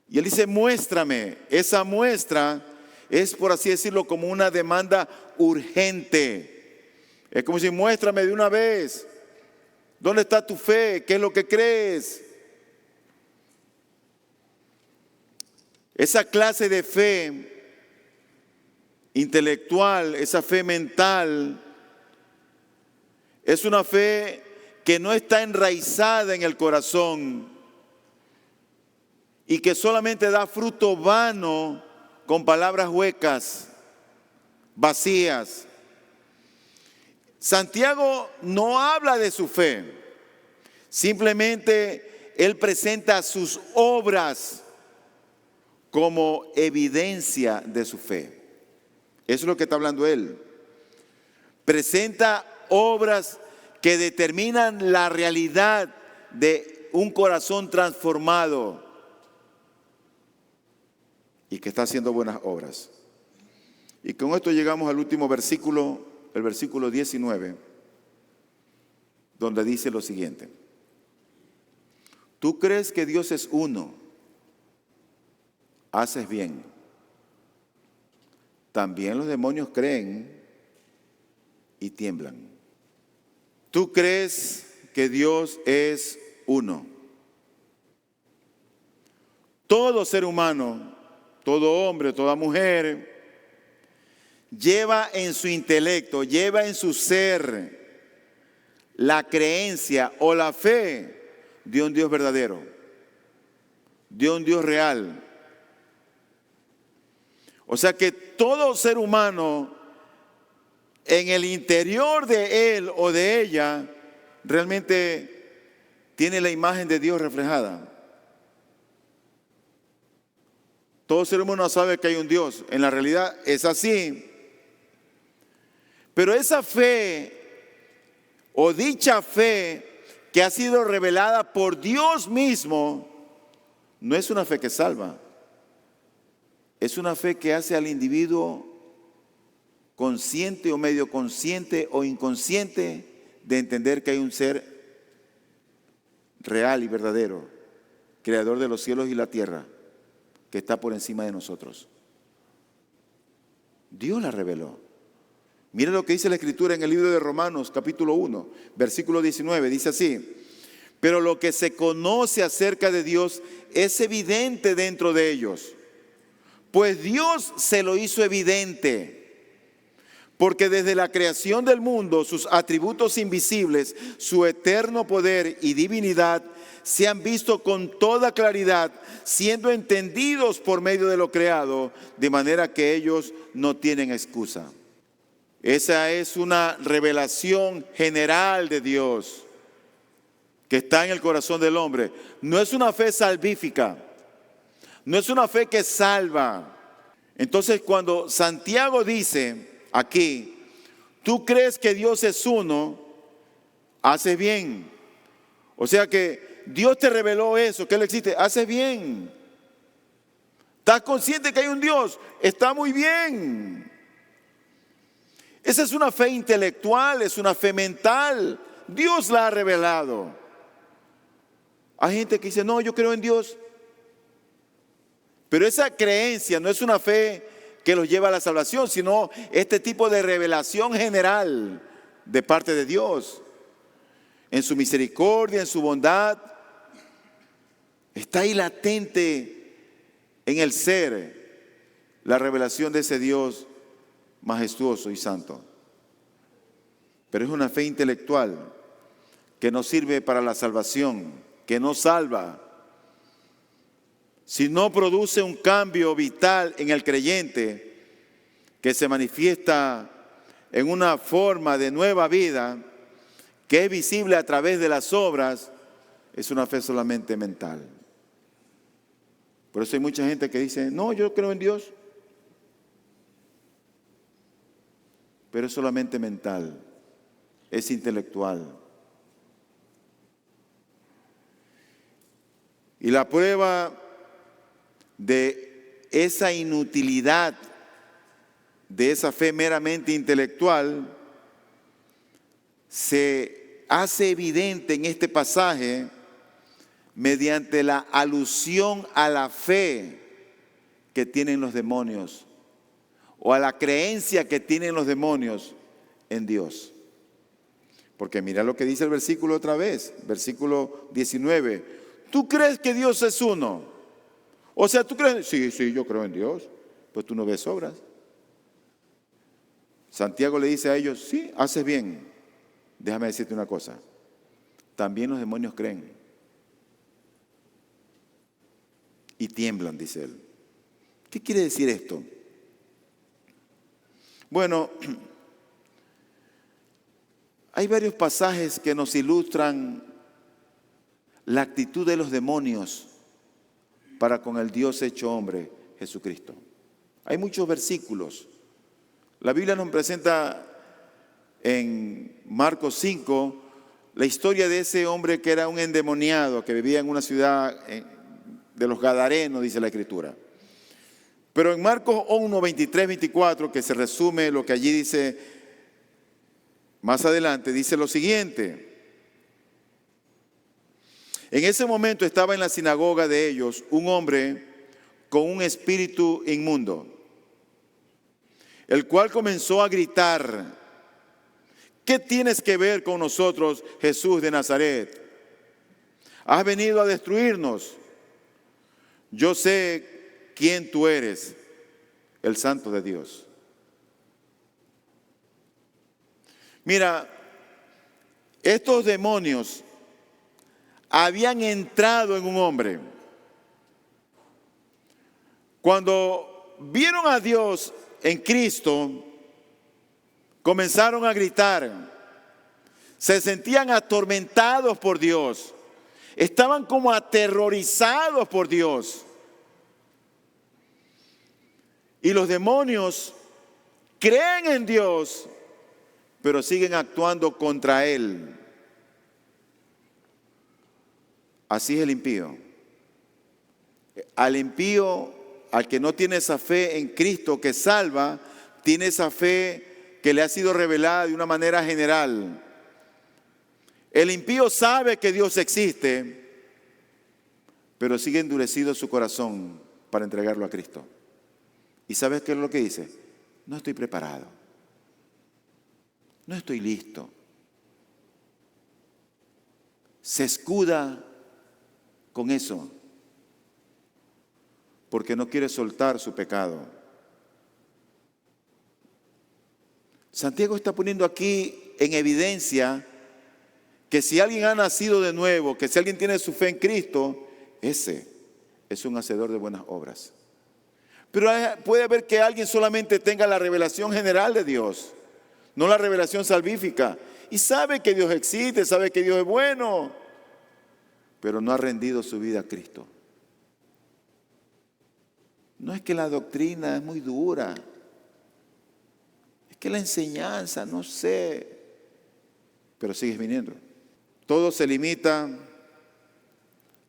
Y Él dice, muéstrame. Esa muestra es, por así decirlo, como una demanda urgente. Es como si muéstrame de una vez. ¿Dónde está tu fe? ¿Qué es lo que crees? Esa clase de fe intelectual, esa fe mental, es una fe que no está enraizada en el corazón y que solamente da fruto vano con palabras huecas, vacías. Santiago no habla de su fe, simplemente él presenta sus obras como evidencia de su fe. Eso es lo que está hablando él. Presenta obras que determinan la realidad de un corazón transformado. y que está haciendo buenas obras. Y con esto llegamos al último versículo, el versículo 19, donde dice lo siguiente: tú crees que Dios es uno, haces bien. También los demonios creen y tiemblan. Tú crees que Dios es uno. Todo ser humano, todo hombre, toda mujer, lleva en su intelecto, lleva en su ser la creencia o la fe de un Dios verdadero, de un Dios real. O sea que todo ser humano en el interior de él o de ella realmente tiene la imagen de Dios reflejada. Todo ser humano sabe que hay un Dios. En la realidad es así. Pero esa fe o dicha fe que ha sido revelada por Dios mismo no es una fe que salva. Es una fe que hace al individuo consciente o medio consciente o inconsciente de entender que hay un ser real y verdadero, creador de los cielos y la tierra, que está por encima de nosotros. Dios la reveló. Mire lo que dice la Escritura en el libro de Romanos, capítulo 1, versículo 19. Dice así: pero lo que se conoce acerca de Dios es evidente dentro de ellos, pues Dios se lo hizo evidente. Porque desde la creación del mundo, sus atributos invisibles, su eterno poder y divinidad, se han visto con toda claridad, siendo entendidos por medio de lo creado, de manera que ellos no tienen excusa. Esa es una revelación general de Dios que está en el corazón del hombre. No es una fe salvífica, no es una fe que salva. Entonces, cuando Santiago dice aquí, tú crees que Dios es uno, haces bien. O sea que Dios te reveló eso, que Él existe, haces bien. ¿Estás consciente que hay un Dios? Está muy bien. Esa es una fe intelectual, es una fe mental. Dios la ha revelado. Hay gente que dice, no, yo creo en Dios. Pero esa creencia no es una fe que los lleva a la salvación, sino este tipo de revelación general de parte de Dios. En su misericordia, en su bondad, está ahí latente en el ser la revelación de ese Dios majestuoso y santo. Pero es una fe intelectual que no sirve para la salvación, que no salva. Si no produce un cambio vital en el creyente que se manifiesta en una forma de nueva vida que es visible a través de las obras, es una fe solamente mental. Por eso hay mucha gente que dice, no, yo creo en Dios, pero es solamente mental, es intelectual. Y la prueba de esa inutilidad de esa fe meramente intelectual se hace evidente en este pasaje mediante la alusión a la fe que tienen los demonios o a la creencia que tienen los demonios en Dios. Porque mira lo que dice el versículo otra vez, versículo 19. ¿Tú crees que Dios es uno? O sea, ¿tú crees? Sí, yo creo en Dios. Pues tú no ves obras. Santiago le dice a ellos, sí, haces bien. Déjame decirte una cosa. También los demonios creen. Y tiemblan, dice él. ¿Qué quiere decir esto? Bueno, hay varios pasajes que nos ilustran la actitud de los demonios para con el Dios hecho hombre, Jesucristo. Hay muchos versículos. La Biblia nos presenta en Marcos 5 la historia de ese hombre que era un endemoniado, que vivía en una ciudad de los Gadarenos, dice la Escritura. Pero en Marcos 1, 23, 24, que se resume lo que allí dice más adelante, dice lo siguiente. En ese momento estaba en la sinagoga de ellos un hombre con un espíritu inmundo, el cual comenzó a gritar: ¿qué tienes que ver con nosotros, Jesús de Nazaret? ¿Has venido a destruirnos? Yo sé quién tú eres, el Santo de Dios. Mira, estos demonios habían entrado en un hombre. Cuando vieron a Dios en Cristo, comenzaron a gritar. Se sentían atormentados por Dios. Estaban como aterrorizados por Dios. Y los demonios creen en Dios, pero siguen actuando contra Él. Así es el impío. Al impío, al que no tiene esa fe en Cristo que salva, tiene esa fe que le ha sido revelada de una manera general. El impío sabe que Dios existe, pero sigue endurecido su corazón para entregarlo a Cristo. ¿Y sabes qué es lo que dice? No estoy preparado. No estoy listo. Se escuda con eso porque no quiere soltar su pecado. Santiago está poniendo aquí en evidencia que si alguien ha nacido de nuevo, que si alguien tiene su fe en Cristo, ese es un hacedor de buenas obras. Pero puede haber que alguien solamente tenga la revelación general de Dios, no la revelación salvífica, y sabe que Dios existe, sabe que Dios es bueno, pero no ha rendido su vida a Cristo. No es que la doctrina es muy dura, es que la enseñanza, no sé, pero sigues viniendo. Todo se limita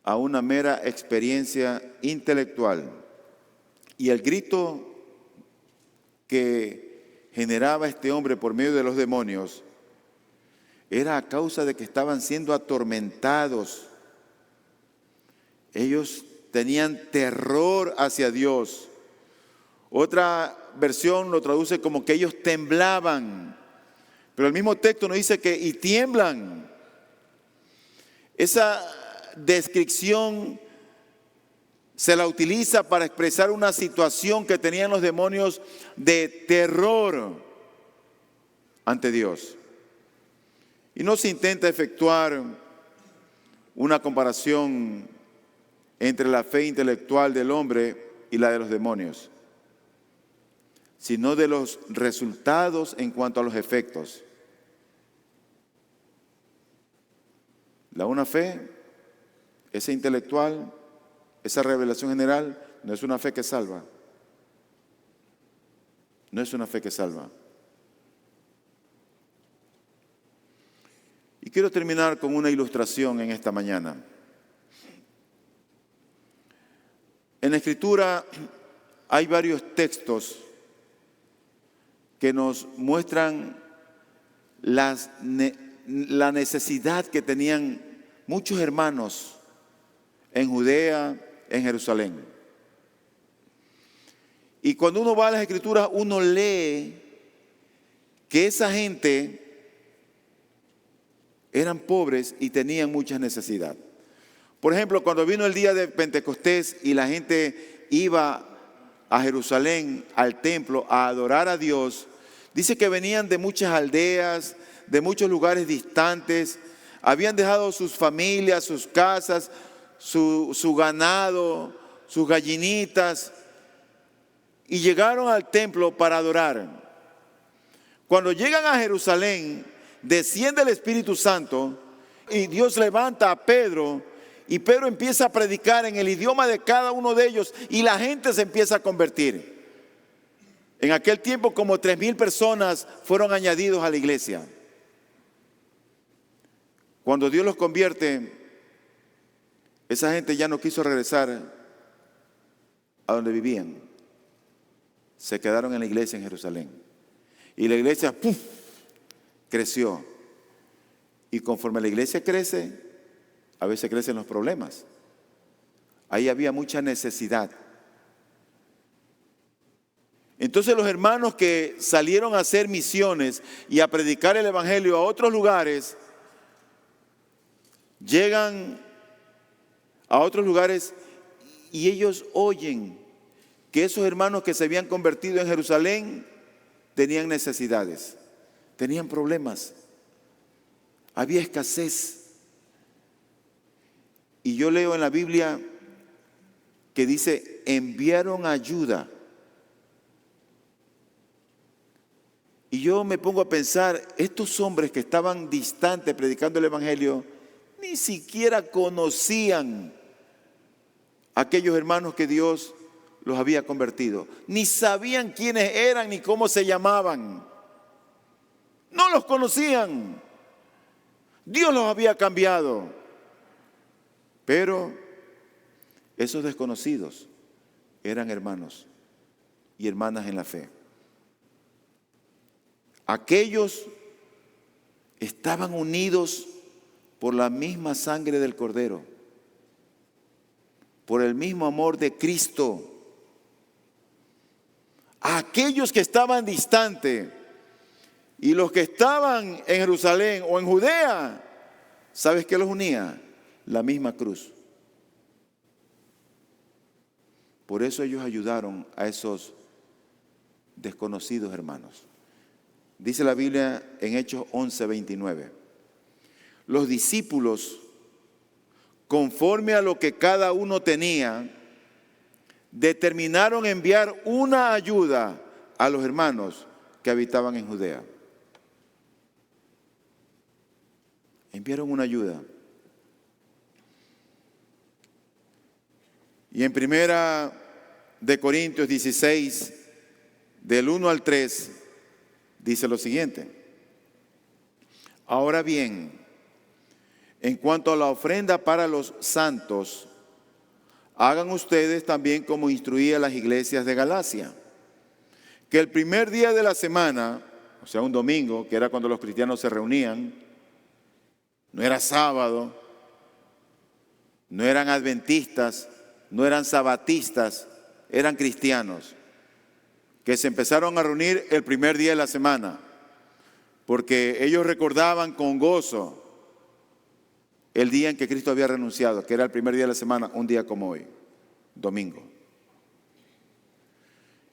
a una mera experiencia intelectual. Y el grito que generaba este hombre por medio de los demonios era a causa de que estaban siendo atormentados. Ellos tenían terror hacia Dios. Otra versión lo traduce como que ellos temblaban. Pero el mismo texto nos dice que y tiemblan. Esa descripción se la utiliza para expresar una situación que tenían los demonios de terror ante Dios. Y no se intenta efectuar una comparación entre la fe intelectual del hombre y la de los demonios, sino de los resultados en cuanto a los efectos. La una fe, esa intelectual, esa revelación general, no es una fe que salva. No es una fe que salva. Y quiero terminar con una ilustración en esta mañana. En la Escritura hay varios textos que nos muestran la necesidad que tenían muchos hermanos en Judea, en Jerusalén. Y cuando uno va a las Escrituras, uno lee que esa gente eran pobres y tenían mucha necesidad. Por ejemplo, cuando vino el día de Pentecostés y la gente iba a Jerusalén, al templo, a adorar a Dios, dice que venían de muchas aldeas, de muchos lugares distantes, habían dejado sus familias, sus casas, su ganado, sus gallinitas, y llegaron al templo para adorar. Cuando llegan a Jerusalén, desciende el Espíritu Santo y Dios levanta a Pedro y Pedro empieza a predicar en el idioma de cada uno de ellos y la gente se empieza a convertir. En aquel tiempo como 3,000 personas fueron añadidos a la iglesia. Cuando Dios los convierte, esa gente ya no quiso regresar a donde vivían. se quedaron en la iglesia en Jerusalén. Y la iglesia, ¡pum!, creció. Y conforme la iglesia crece, a veces crecen los problemas. Ahí había mucha necesidad. Entonces los hermanos que salieron a hacer misiones y a predicar el evangelio a otros lugares, llegan a otros lugares y ellos oyen que esos hermanos que se habían convertido en Jerusalén tenían necesidades, tenían problemas, había escasez. Y yo leo en la Biblia que dice, enviaron ayuda. Y yo me pongo a pensar, estos hombres que estaban distantes predicando el evangelio, ni siquiera conocían a aquellos hermanos que Dios los había convertido. Ni sabían quiénes eran ni cómo se llamaban. No los conocían. Dios los había cambiado. Pero esos desconocidos eran hermanos y hermanas en la fe. Aquellos estaban unidos por la misma sangre del Cordero, por el mismo amor de Cristo. Aquellos que estaban distantes y los que estaban en Jerusalén o en Judea, ¿sabes qué los unía? La misma cruz. Por eso ellos ayudaron a esos desconocidos hermanos. Dice la Biblia en Hechos 11:29. Los discípulos, conforme a lo que cada uno tenía, determinaron enviar una ayuda a los hermanos que habitaban en Judea. Enviaron una ayuda. Y en 1 de Corintios 16, del 1 al 3, dice lo siguiente. Ahora bien, en cuanto a la ofrenda para los santos, hagan ustedes también como instruía las iglesias de Galacia, que el primer día de la semana, o sea, un domingo, que era cuando los cristianos se reunían, no era sábado, no eran adventistas, no eran sabatistas, eran cristianos, que se empezaron a reunir el primer día de la semana, porque ellos recordaban con gozo el día en que Cristo había renunciado, que era el primer día de la semana, un día como hoy, domingo.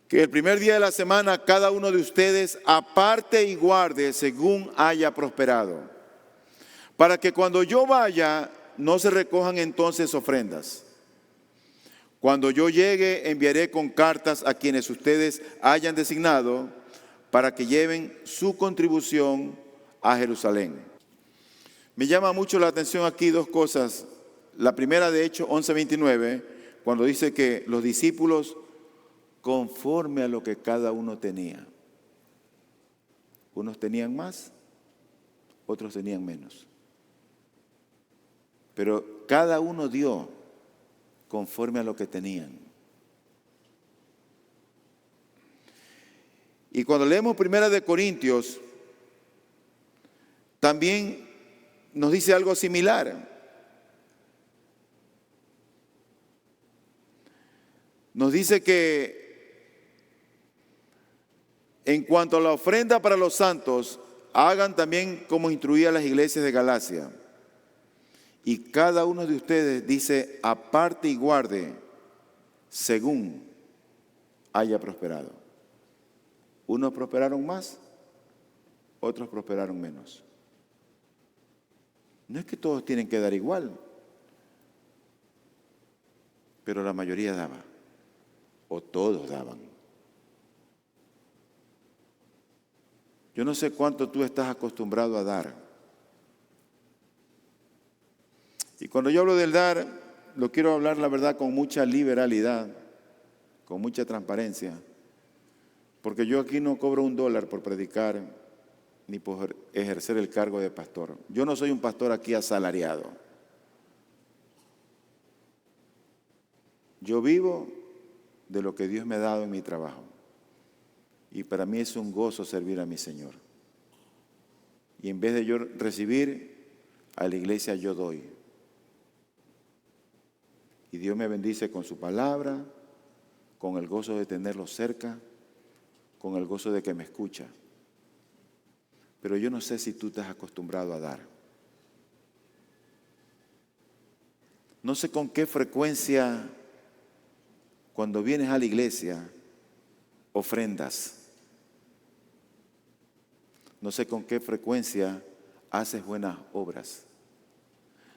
Que el primer día de la semana cada uno de ustedes aparte y guarde según haya prosperado, para que cuando yo vaya no se recojan entonces ofrendas. Cuando yo llegue enviaré con cartas a quienes ustedes hayan designado para que lleven su contribución a Jerusalén. Me llama mucho la atención aquí dos cosas. La primera, de Hechos 11:29, cuando dice que los discípulos, conforme a lo que cada uno tenía. Unos tenían más, otros tenían menos. Pero cada uno dio conforme a lo que tenían. Y cuando leemos 1 de Corintios, también nos dice algo similar. Nos dice que en cuanto a la ofrenda para los santos, hagan también como instruía las iglesias de Galacia. Y cada uno de ustedes dice, aparte y guarde según haya prosperado. Unos prosperaron más, otros prosperaron menos. No es que todos tienen que dar igual, pero la mayoría daba, o todos daban. Yo no sé cuánto tú estás acostumbrado a dar. Y cuando yo hablo del dar, lo quiero hablar, la verdad, con mucha liberalidad, con mucha transparencia, porque yo aquí no cobro $1 por predicar ni por ejercer el cargo de pastor. Yo no soy un pastor aquí asalariado. Yo vivo de lo que Dios me ha dado en mi trabajo. Y para mí es un gozo servir a mi Señor. Y en vez de yo recibir, a la iglesia yo doy. Y Dios me bendice con su palabra, con el gozo de tenerlo cerca, con el gozo de que me escucha. Pero yo no sé si tú te has acostumbrado a dar. No sé con qué frecuencia, cuando vienes a la iglesia, ofrendas. No sé con qué frecuencia haces buenas obras.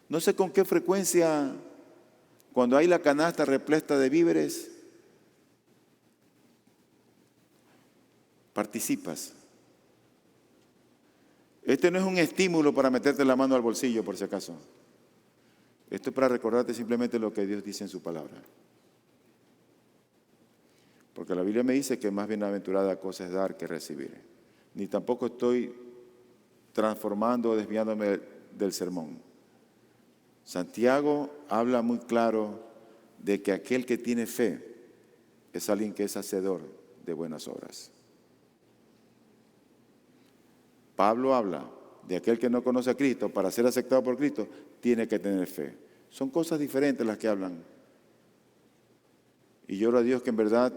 No sé con qué frecuencia, cuando hay la canasta repleta de víveres, participas. Este no es un estímulo para meterte la mano al bolsillo, por si acaso. Esto es para recordarte simplemente lo que Dios dice en su palabra. Porque la Biblia me dice que más bienaventurada cosa es dar que recibir. Ni tampoco estoy transformando o desviándome del sermón. Santiago habla muy claro de que aquel que tiene fe es alguien que es hacedor de buenas obras. Pablo habla de aquel que no conoce a Cristo, para ser aceptado por Cristo, tiene que tener fe. Son cosas diferentes las que hablan. Y yo oro a Dios que en verdad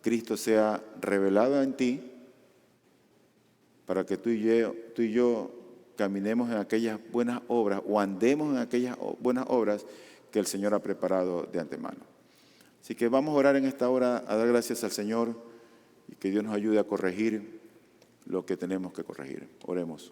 Cristo sea revelado en ti, para que tú y yo caminemos en aquellas buenas obras o andemos en aquellas buenas obras que el Señor ha preparado de antemano. Así que vamos a orar en esta hora, a dar gracias al Señor y que Dios nos ayude a corregir lo que tenemos que corregir. Oremos.